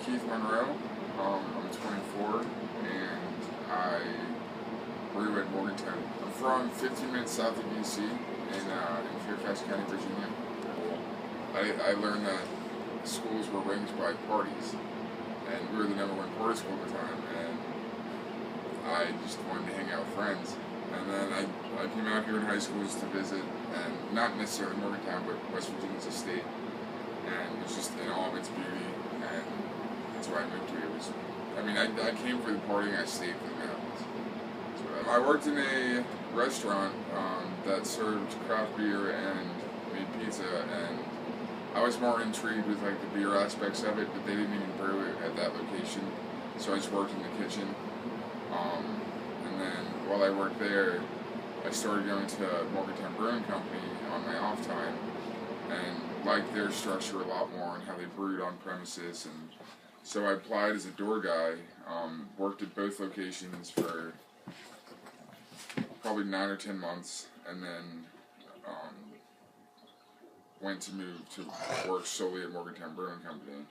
Keith Monroe. I'm 24 and I brew at Morgantown. I'm from 15 minutes south of DC in Fairfax County, Virginia. I learned that schools were ranked by parties, and we were the #1 party school at the time, and I just wanted to hang out with friends. And then I came out here in high school just to visit, and not necessarily Morgantown, but West Virginia's a state, and it was just in all of its beauty, and that's why I moved here. I came for the party and I stayed for the mountains. I worked in a restaurant that served craft beer and made pizza, and I was more intrigued with like the beer aspects of it, but they didn't even brew it at that location, so I just worked in the kitchen. And then while I worked there, I started going to Morgantown Brewing Company on my off time, and liked their structure a lot more and how they brewed on premises. And so I applied as a door guy, worked at both locations for probably 9 or 10 months, and then went to move to work solely at Morgantown Brewing Company.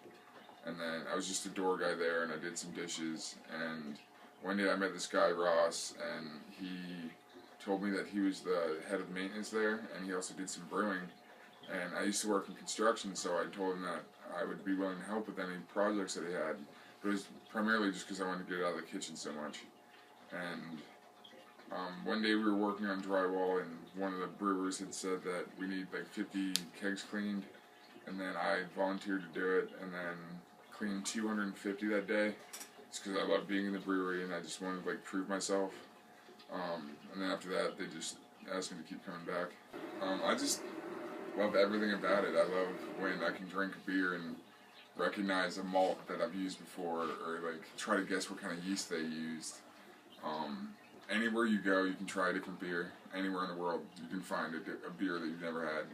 And then I was just a door guy there, and I did some dishes. And one day I met this guy, Ross, and he told me that he was the head of maintenance there, and he also did some brewing. And I used to work in construction, so I told him that I would be willing to help with any projects that he had. But it was primarily just because I wanted to get out of the kitchen so much. And one day we were working on drywall, and one of the brewers had said that we need like 50 kegs cleaned, and then I volunteered to do it, and then cleaned 250 that day, just because I love being in the brewery and I just wanted to like prove myself. And then after that, they just asked me to keep coming back. I just love everything about it. I love when I can drink a beer and recognize a malt that I've used before, or like try to guess what kind of yeast they used. Anywhere you go, you can try a different beer. Anywhere in the world, you can find a beer that you've never had.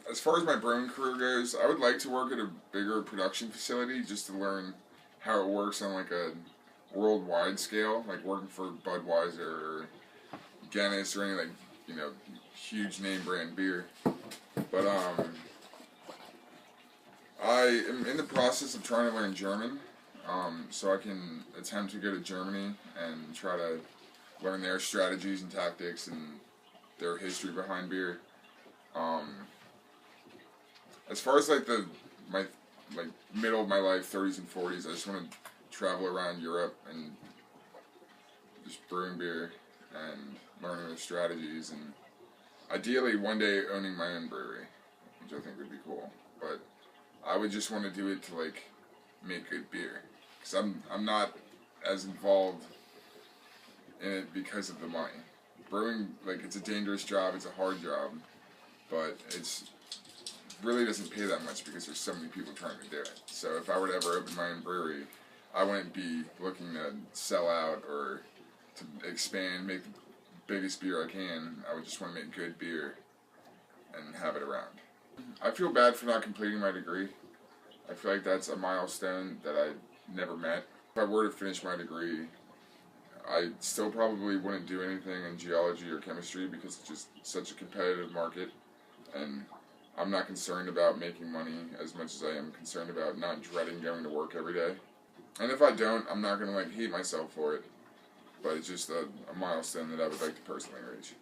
As far as my brewing career goes, I would like to work at a bigger production facility just to learn how it works on like a worldwide scale, like working for Budweiser or Guinness or any like, huge name brand beer. But I am in the process of trying to learn German, so I can attempt to go to Germany and try to learn their strategies and tactics and their history behind beer. As far as like my middle of my life, 30s and 40s, I just want to travel around Europe and just brewing beer and learning their strategies, and ideally one day owning my own brewery, which I think would be cool. But I would just want to do it to like make good beer, because I'm not as involved in it because of the money. Brewing, like, it's a dangerous job, it's a hard job, but it's really doesn't pay that much because there's so many people trying to do it. So if I were to ever open my own brewery, I wouldn't be looking to sell out or to expand, make the biggest beer I can. I would just want to make good beer and have it around. I feel bad for not completing my degree. I feel like that's a milestone that I never met. If I were to finish my degree, I still probably wouldn't do anything in geology or chemistry because it's just such a competitive market, and I'm not concerned about making money as much as I am concerned about not dreading going to work every day. And if I don't, I'm not going to like hate myself for it, but it's just a milestone that I would like to personally reach.